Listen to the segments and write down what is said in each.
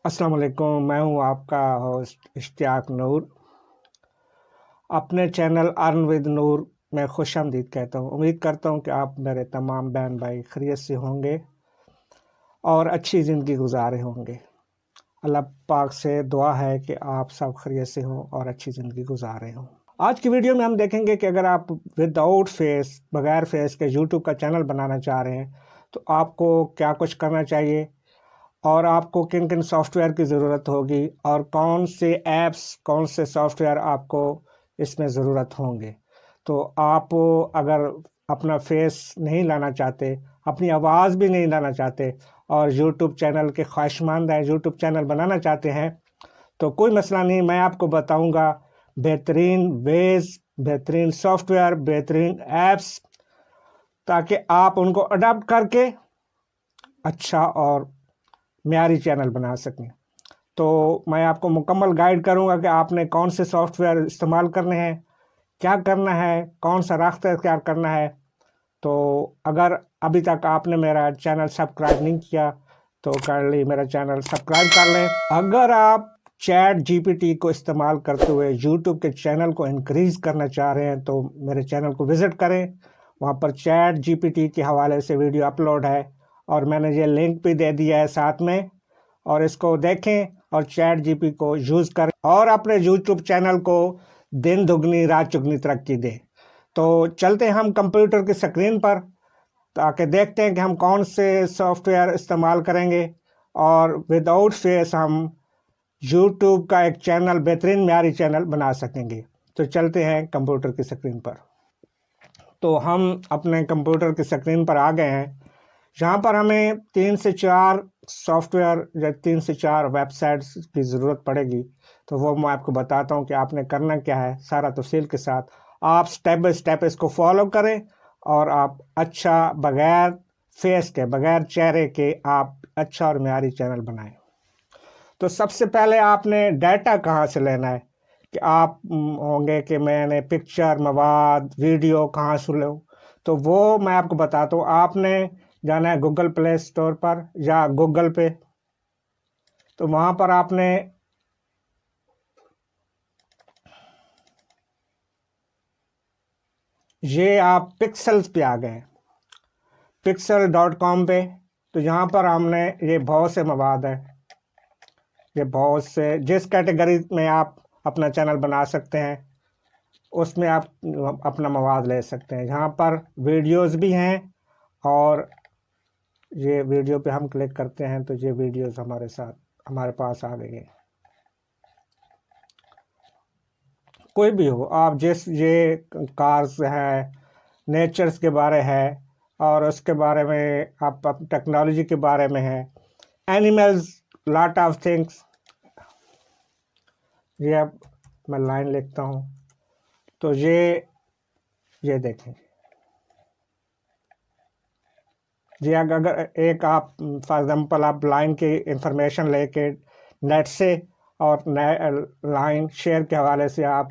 السلام علیکم، میں ہوں آپ کا ہوسٹ اشتیاق نور۔ اپنے چینل ارن ود نور میں خوش آمدید کہتا ہوں۔ امید کرتا ہوں کہ آپ میرے تمام بہن بھائی خیریت سے ہوں گے اور اچھی زندگی گزارے ہوں گے۔ اللہ پاک سے دعا ہے کہ آپ سب خیریت سے ہوں اور اچھی زندگی گزارے ہوں۔ آج کی ویڈیو میں ہم دیکھیں گے کہ اگر آپ ود آؤٹ فیس، بغیر فیس کے یوٹیوب کا چینل بنانا چاہ رہے ہیں تو آپ کو کیا کچھ کرنا چاہیے، اور آپ کو کن کن سافٹ ویئر کی ضرورت ہوگی، اور کون سے ایپس، کون سے سافٹ ویئر آپ کو اس میں ضرورت ہوں گے۔ تو آپ اگر اپنا فیس نہیں لانا چاہتے، اپنی آواز بھی نہیں لانا چاہتے اور یوٹیوب چینل کے خواہشمند ہیں، یوٹیوب چینل بنانا چاہتے ہیں، تو کوئی مسئلہ نہیں، میں آپ کو بتاؤں گا بہترین ویز، بہترین سافٹ ویئر، بہترین ایپس، تاکہ آپ ان کو اڈاپٹ کر کے اچھا اور معیاری چینل بنا سکیں۔ تو میں آپ کو مکمل گائیڈ کروں گا کہ آپ نے کون سے سافٹ ویئر استعمال کرنے ہیں، کیا کرنا ہے، کون سا راستہ اختیار کرنا ہے۔ تو اگر ابھی تک آپ نے میرا چینل سبسکرائب نہیں کیا تو کائنڈلی میرا چینل سبسکرائب کر لیں۔ اگر آپ چیٹ جی پی ٹی کو استعمال کرتے ہوئے یوٹیوب کے چینل کو انکریز کرنا چاہ رہے ہیں تو میرے چینل کو وزٹ کریں، وہاں پر چیٹ جی پی ٹی کے حوالے سے ویڈیو اپلوڈ ہے، اور میں نے یہ لنک بھی دے دیا ہے ساتھ میں، اور اس کو دیکھیں اور چیٹ جی پی کو یوز کریں اور اپنے یوٹیوب چینل کو دن دگنی رات چگنی ترقی دیں۔ تو چلتے ہیں ہم کمپیوٹر کی اسکرین پر، تاکہ دیکھتے ہیں کہ ہم کون سے سافٹ ویئر استعمال کریں گے اور ود آؤٹ فیس ہم یوٹیوب کا ایک چینل، بہترین معیاری چینل بنا سکیں گے۔ تو چلتے ہیں کمپیوٹر کی اسکرین پر۔ تو ہم اپنے کمپیوٹر کی اسکرین پر آ گئے ہیں۔ یہاں پر ہمیں 3 سے 4 سافٹ ویئر یا 3 سے 4 ویب سائٹس کی ضرورت پڑے گی، تو وہ میں آپ کو بتاتا ہوں کہ آپ نے کرنا کیا ہے، سارا تفصیل کے ساتھ۔ آپ سٹیپ بائی سٹیپ اس کو فالو کریں اور آپ اچھا، بغیر فیس کے، بغیر چہرے کے، آپ اچھا اور معیاری چینل بنائیں۔ تو سب سے پہلے آپ نے ڈیٹا کہاں سے لینا ہے، کہ آپ ہوں گے کہ میں نے پکچر، مواد، ویڈیو کہاں سے لوں، تو وہ میں آپ کو بتاتا ہوں۔ آپ نے جانا ہے گوگل پلے اسٹور پر یا گوگل پہ، تو وہاں پر آپ نے یہ آپ پکسلز پہ آ گئے، pixel.com پہ۔ تو یہاں پر ہم نے یہ بہت سے مواد ہیں، یہ بہت سے، جس کیٹیگری میں آپ اپنا چینل بنا سکتے ہیں اس میں آپ اپنا مواد لے سکتے ہیں۔ یہاں پر ویڈیوز بھی ہیں، اور یہ ویڈیو پہ ہم کلک کرتے ہیں تو یہ ویڈیوز ہمارے پاس آ گئی ہیں۔ کوئی بھی ہو، آپ یہ کارز ہے، نیچرز کے بارے ہے، اور اس کے بارے میں آپ ٹیکنالوجی کے بارے میں ہے، اینیملز، لاٹ آف تھنگس۔ یہ اب میں لائن لکھتا ہوں تو یہ دیکھیں جی، اگر ایک آپ فار ایگزامپل آپ لائن کی انفارمیشن لے کے نیٹ سے اور لائن شیئر کے حوالے سے آپ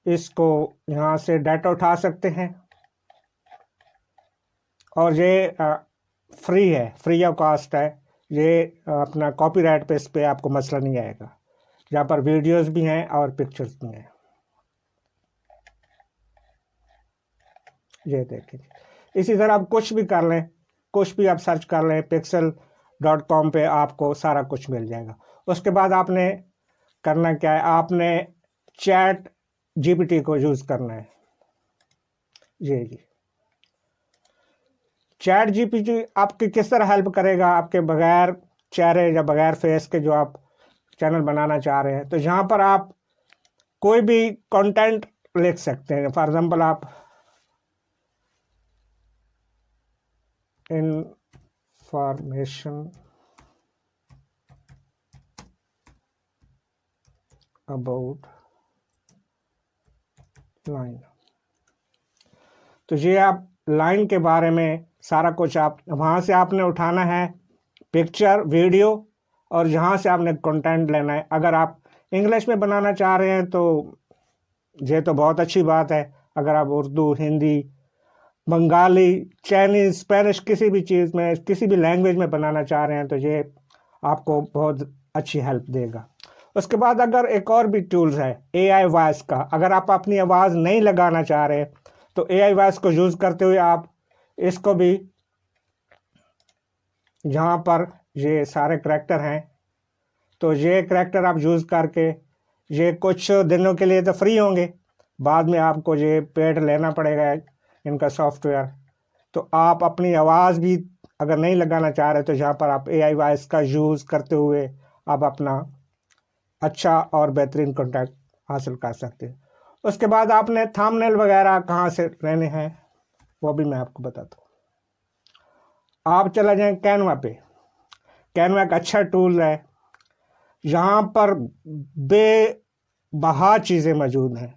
اس کو یہاں سے ڈیٹا اٹھا سکتے ہیں، اور یہ فری ہے، فری آف کاسٹ ہے۔ یہ اپنا کاپی رائٹ پہ، اس پہ آپ کو مسئلہ نہیں آئے گا۔ یہاں پر ویڈیوز بھی ہیں اور پکچرز بھی ہیں، یہ دیکھیں۔ اسی طرح آپ کچھ بھی کر لیں، کچھ بھی آپ سرچ کر لیں، pixel.com پہ آپ کو سارا کچھ مل جائے گا۔ اس کے بعد آپ نے کرنا کیا ہے، آپ نے چیٹ جی پی ٹی کو یوز کرنا ہے۔ جی چیٹ جی پی ٹی آپ کی کس طرح ہیلپ کرے گا، آپ کے بغیر چہرے یا بغیر فیس کے جو آپ چینل بنانا چاہ رہے ہیں، تو یہاں پر آپ کوئی بھی کنٹینٹ لکھ سکتے ہیں۔ فار ایگزامپل آپ انفارمیشن اباؤٹ لائن، تو یہ آپ لائن کے بارے میں سارا کچھ آپ وہاں سے آپ نے اٹھانا ہے، پکچر، ویڈیو، اور یہاں سے آپ نے کنٹینٹ لینا ہے۔ اگر آپ انگلش میں بنانا چاہ رہے ہیں تو یہ تو بہت اچھی بات ہے۔ اگر آپ اردو، ہندی، بنگالی، چائنیز، اسپینش، کسی بھی چیز میں، کسی بھی لینگویج میں بنانا چاہ رہے ہیں تو یہ آپ کو بہت اچھی ہیلپ دے گا۔ اس کے بعد اگر ایک اور بھی ٹولز ہے اے آئی وائس کا، اگر آپ اپنی آواز نہیں لگانا چاہ رہے تو اے آئی وائس کو یوز کرتے ہوئے آپ اس کو بھی، جہاں پر یہ سارے کریکٹر ہیں تو یہ کریکٹر آپ یوز کر کے، یہ کچھ دنوں کے لیے تو فری ہوں گے، بعد میں آپ کو یہ پیڈ لینا پڑے گا ان کا سافٹ ویئر۔ تو آپ اپنی آواز بھی اگر نہیں لگانا چاہ رہے تو یہاں پر آپ اے آئی وائس کا یوز کرتے ہوئے آپ اپنا اچھا اور بہترین کنٹیکٹ حاصل کر سکتے ہیں۔ اس کے بعد آپ نے تھامبنیل وغیرہ کہاں سے لینے ہیں وہ بھی میں آپ کو بتاتا ہوں۔ آپ چلا جائیں کینوا پہ، کینوا ایک اچھا ٹول ہے، یہاں پر بے بہا چیزیں موجود ہیں۔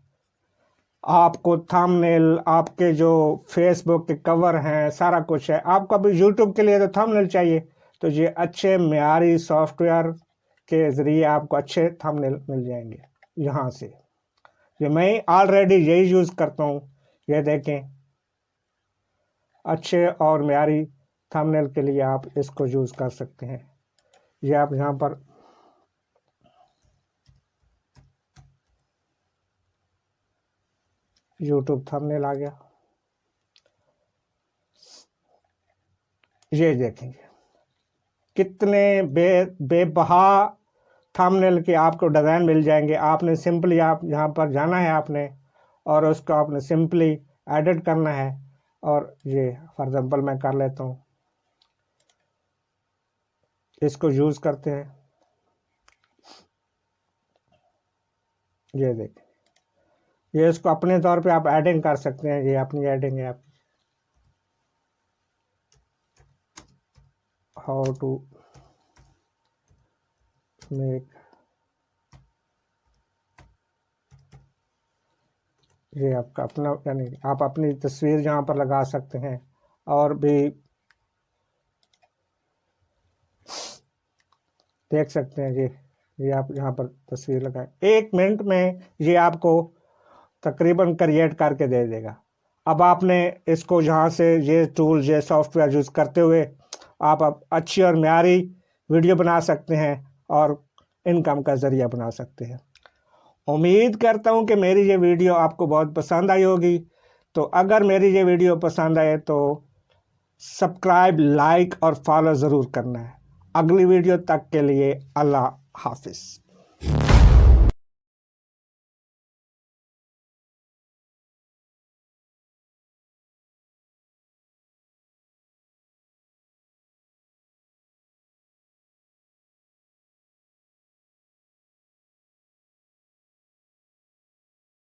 آپ کو تھامبنیل، آپ کے جو فیس بک کے کور ہیں، سارا کچھ ہے۔ آپ کو ابھی یوٹیوب کے لیے تو تھامبنیل چاہیے، تو یہ اچھے معیاری سافٹ ویئر کے ذریعے آپ کو اچھے تھامبنیل مل جائیں گے یہاں سے۔ یہ میں آلریڈی یہی یوز کرتا ہوں، یہ دیکھیں اچھے اور معیاری تھامبنیل کے لیے آپ اس کو یوز کر سکتے ہیں۔ یہ آپ یہاں پر یوٹیوب تھامبنیل آ گیا، یہ دیکھیں گے کتنے بے بہا تھامبنیل کے آپ کو ڈیزائن مل جائیں گے۔ آپ نے سمپلی آپ یہاں پر جانا ہے آپ نے، اور اس کو آپ نے سمپلی ایڈٹ کرنا ہے، اور یہ فار ایگزامپل میں کر لیتا ہوں، اس کو یوز کرتے ہیں۔ یہ دیکھیں، یہ اس کو اپنے طور پہ آپ ایڈنگ کر سکتے ہیں، یہ اپنی ایڈنگ ہے۔ آپ ہاؤ ٹو میک، یہ آپ کا اپنا، یعنی آپ اپنی تصویر یہاں پر لگا سکتے ہیں، اور بھی دیکھ سکتے ہیں۔ یہ آپ یہاں پر تصویر لگائیں، 1 منٹ میں یہ آپ کو تقریباً کریٹ کر کے دے دے گا۔ اب آپ نے اس کو یہاں سے یہ ٹول، یہ سافٹ ویئر یوز کرتے ہوئے آپ اچھی اور معیاری ویڈیو بنا سکتے ہیں اور انکم کا ذریعہ بنا سکتے ہیں۔ امید کرتا ہوں کہ میری یہ ویڈیو آپ کو بہت پسند آئی ہوگی۔ تو اگر میری یہ ویڈیو پسند آئے تو سبسکرائب، لائک اور فالو ضرور کرنا ہے۔ اگلی ویڈیو تک کے لیے اللہ حافظ۔